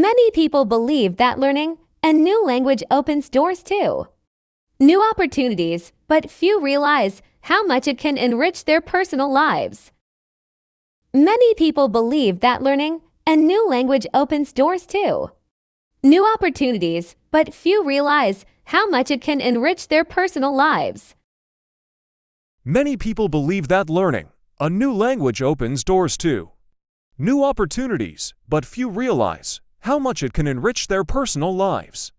Many people believe that learning a new language opens doors to new opportunities, but few realize how much it can enrich their personal lives. Many people believe that learning a new language opens doors to new opportunities, but few realize how much it can enrich their personal lives. Many people believe that learning a new language opens doors to new opportunities, but few realize how much it can enrich their personal lives.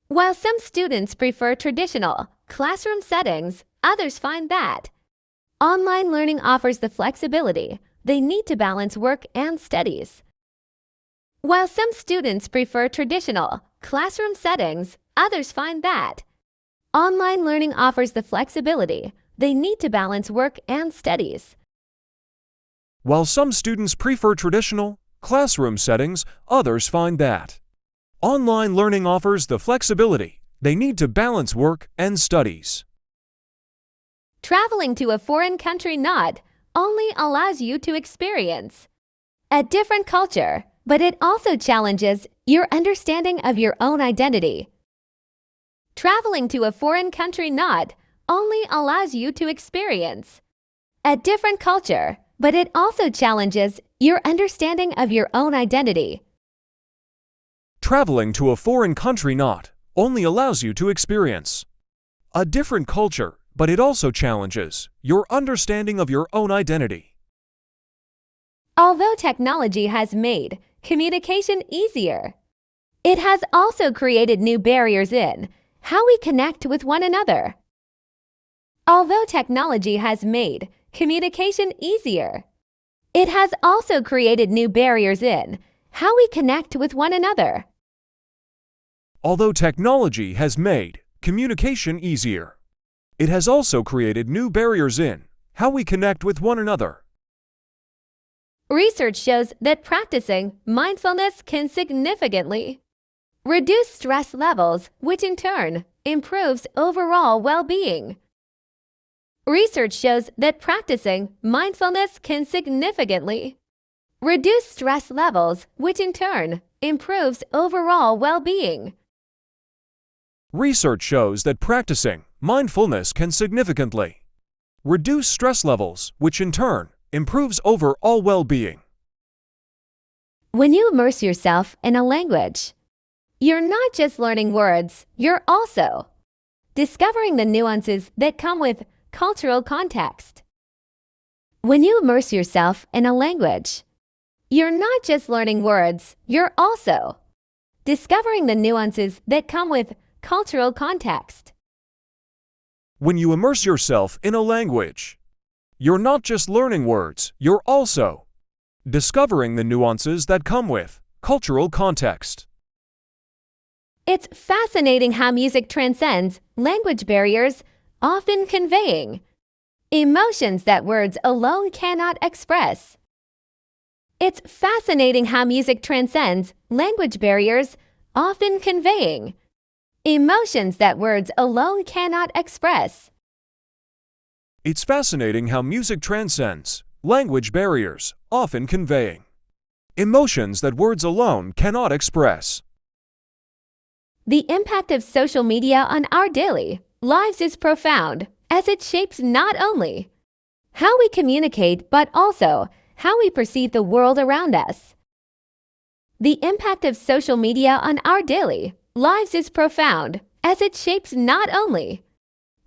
While some students prefer traditional classroom settings, others find that online learning offers the flexibility they need to balance work and studies. While some students prefer traditional classroom settings, others find that online learning offers the flexibility they need to balance work and studies. While some students prefer traditional classroom settings, others find that online learning offers the flexibility they need to balance work and studies. Traveling to a foreign country not only allows you to experience a different culture, but it also challenges your understanding of your own identity. Traveling to a foreign country not only allows you to experience a different culture, but it also challenges your understanding of your own identity. Traveling to a foreign country not only allows you to experience a different culture, but it also challenges your understanding of your own identity. Although technology has made communication easier, it has also created new barriers in how we connect with one another. Although technology has made communication easier, it has also created new barriers in how we connect with one another. Although technology has made communication easier, it has also created new barriers in how we connect with one another. Research shows that practicing mindfulness can significantly reduce stress levels, which in turn improves overall well-being. Research shows that practicing mindfulness can significantly reduce stress levels, which in turn improves overall well-being. Research shows that practicing mindfulness can significantly reduce stress levels, which in turn improves overall well-being. When you immerse yourself in a language, you're not just learning words, you're also discovering the nuances that come with cultural context. When you immerse yourself in a language, you're not just learning words, you're also discovering the nuances that come with cultural context. When you immerse yourself in a language, you're not just learning words, you're also discovering the nuances that come with cultural context. It's fascinating how music transcends language barriers, often conveying emotions that words alone cannot express. It's fascinating how music transcends language barriers, often conveying emotions that words alone cannot express. It's fascinating how music transcends language barriers, often conveying emotions that words alone cannot express. The impact of social media on our daily lives is profound, as it shapes not only how we communicate, but also how we perceive the world around us. The impact of social media on our daily lives is profound, as it shapes not only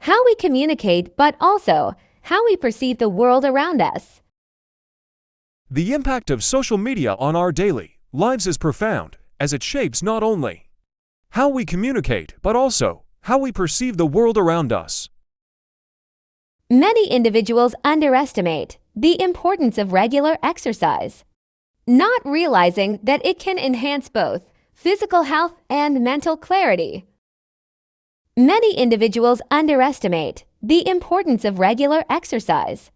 how we communicate, but also how we perceive the world around us. The impact of social media on our daily lives is profound, as it shapes not only how we communicate, but also how we perceive the world around us. Many individuals underestimate the importance of regular exercise, not realizing that it can enhance both physical health and mental clarity. Many individuals underestimate the importance of regular exercise,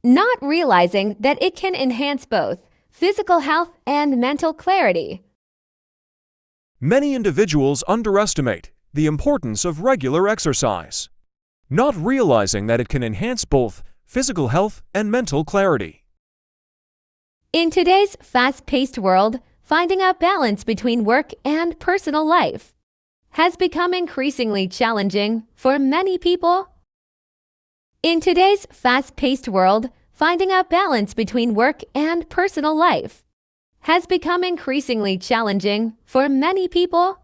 not realizing that it can enhance both physical health and mental clarity. Many individuals underestimate the importance of regular exercise, not realizing that it can enhance both physical health and mental clarity. In today's fast-paced world, finding a balance between work and personal life has become increasingly challenging for many people. In today's fast-paced world, finding a balance between work and personal life has become increasingly challenging for many people.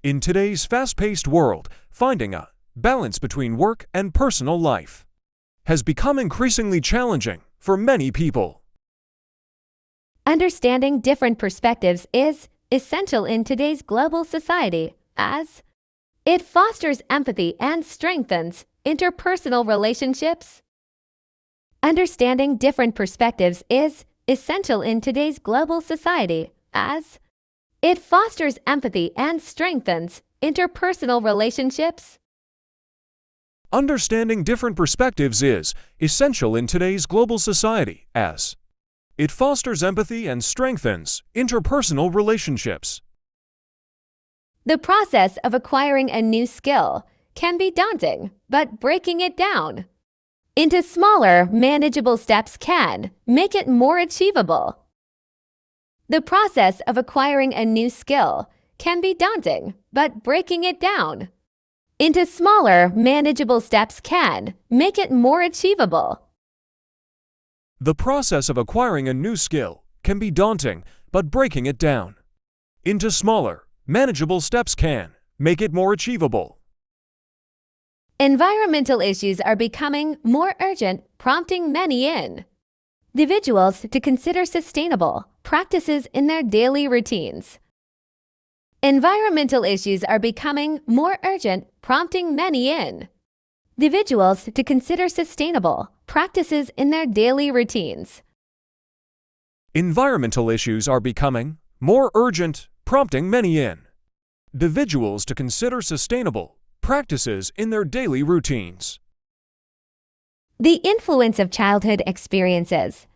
In today's fast-paced world, finding a balance between work and personal life has become increasingly challenging for many people. Understanding different perspectives is essential in today's global society, as it fosters empathy and strengthens interpersonal relationships. Understanding different perspectives is essential in today's global society, as it fosters empathy and strengthens interpersonal relationships. Understanding different perspectives is essential in today's global society, as it fosters empathy and strengthens interpersonal relationships. The process of acquiring a new skill can be daunting, but breaking it down into smaller, manageable steps can make it more achievable. The process of acquiring a new skill can be daunting, but breaking it down into smaller, manageable steps can make it more achievable. The process of acquiring a new skill can be daunting, but breaking it down into smaller, manageable steps can make it more achievable. Environmental issues are becoming more urgent, prompting many individuals to consider sustainable practices in their daily routines. Environmental issues are becoming more urgent, prompting many individuals to consider sustainable practices in their daily routines. Environmental issues are becoming more urgent, prompting many individuals to consider sustainable practices in their daily routines. The influence of childhood experiences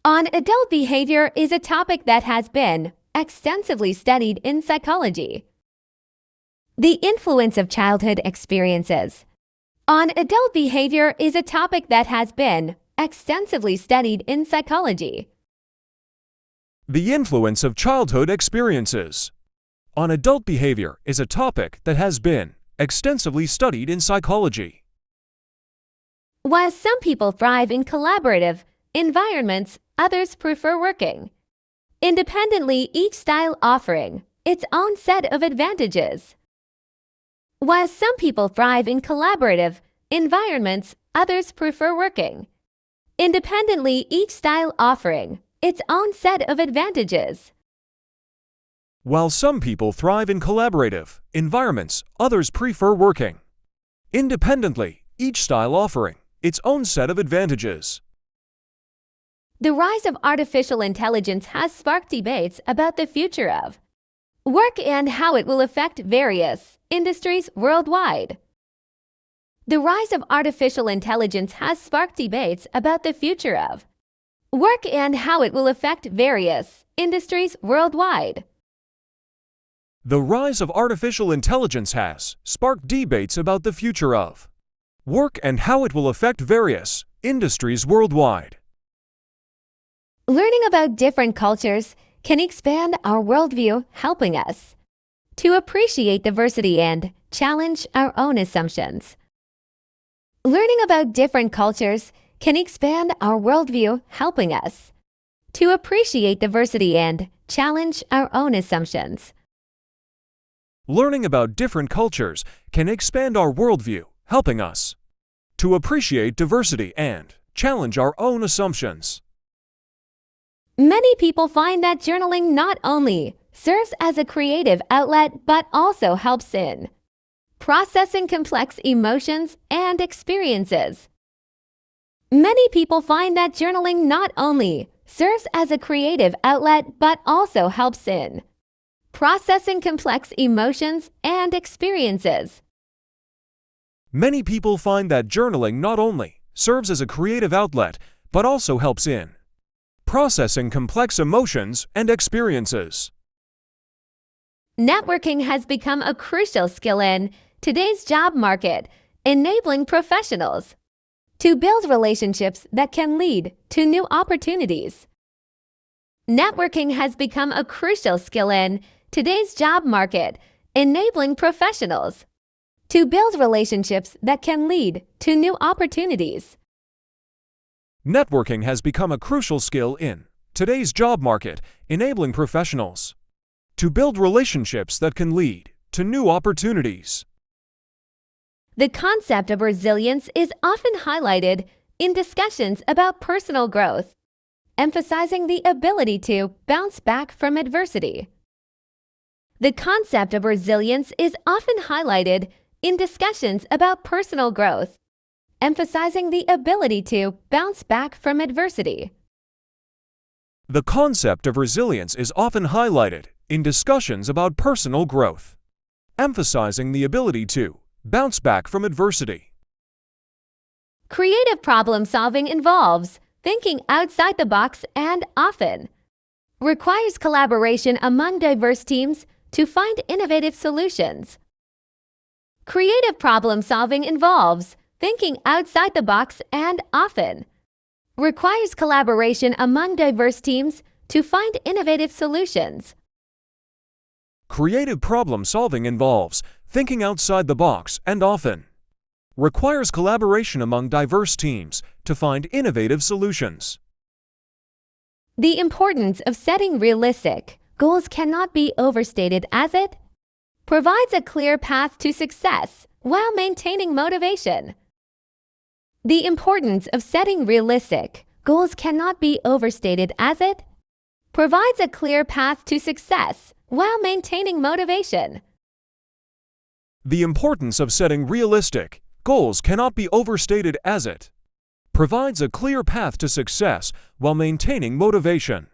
on adult behavior is a topic that has been extensively studied in psychology. The influence of childhood experiences on adult behavior is a topic that has been extensively studied in psychology. The influence of childhood experiences on adult behavior is a topic that has been extensively studied in psychology. While some people thrive in collaborative environments, others prefer working independently, each style offering its own set of advantages. While some people thrive in collaborative environments, others prefer working independently, each style offering its own set of advantages. While some people thrive in collaborative environments, others prefer working independently, each style offering its own set of advantages. The rise of artificial intelligence has sparked debates about the future of work and how it will affect various industries worldwide. The rise of artificial intelligence has sparked debates about the future of work and how it will affect various industries worldwide. The rise of artificial intelligence has sparked debates about the future of work and how it will affect various industries worldwide. Learning about different cultures can expand our worldview, helping us to appreciate diversity and challenge our own assumptions. Learning about different cultures can expand our worldview, helping us to appreciate diversity and challenge our own assumptions. Learning about different cultures can expand our worldview, helping us to appreciate diversity and challenge our own assumptions. Many people find that journaling not only serves as a creative outlet but also helps in processing complex emotions and experiences. Many people find that journaling not only serves as a creative outlet but also helps in processing complex emotions and experiences. Many people find that journaling not only serves as a creative outlet but also helps in processing complex emotions and experiences. Networking has become a crucial skill in today's job market, enabling professionals to build relationships that can lead to new opportunities. Networking has become a crucial skill in today's job market, enabling professionals to build relationships that can lead to new opportunities. Networking has become a crucial skill in today's job market, enabling professionals to build relationships that can lead to new opportunities. The concept of resilience is often highlighted in discussions about personal growth, emphasizing the ability to bounce back from adversity. The concept of resilience is often highlighted in discussions about personal growth, emphasizing the ability to bounce back from adversity. The concept of resilience is often highlighted in discussions about personal growth, emphasizing the ability to bounce back from adversity. Creative problem solving involves thinking outside the box and often requires collaboration among diverse teams to find innovative solutions. Creative problem solving involves thinking outside the box and often requires collaboration among diverse teams to find innovative solutions. Creative problem solving involves thinking outside the box and often requires collaboration among diverse teams to find innovative solutions. The importance of setting realistic goals cannot be overstated as it provides a clear path to success while maintaining motivation. The importance of setting realistic goals cannot be overstated as it provides a clear path to success while maintaining motivation. The importance of setting realistic goals cannot be overstated as it provides a clear path to success while maintaining motivation.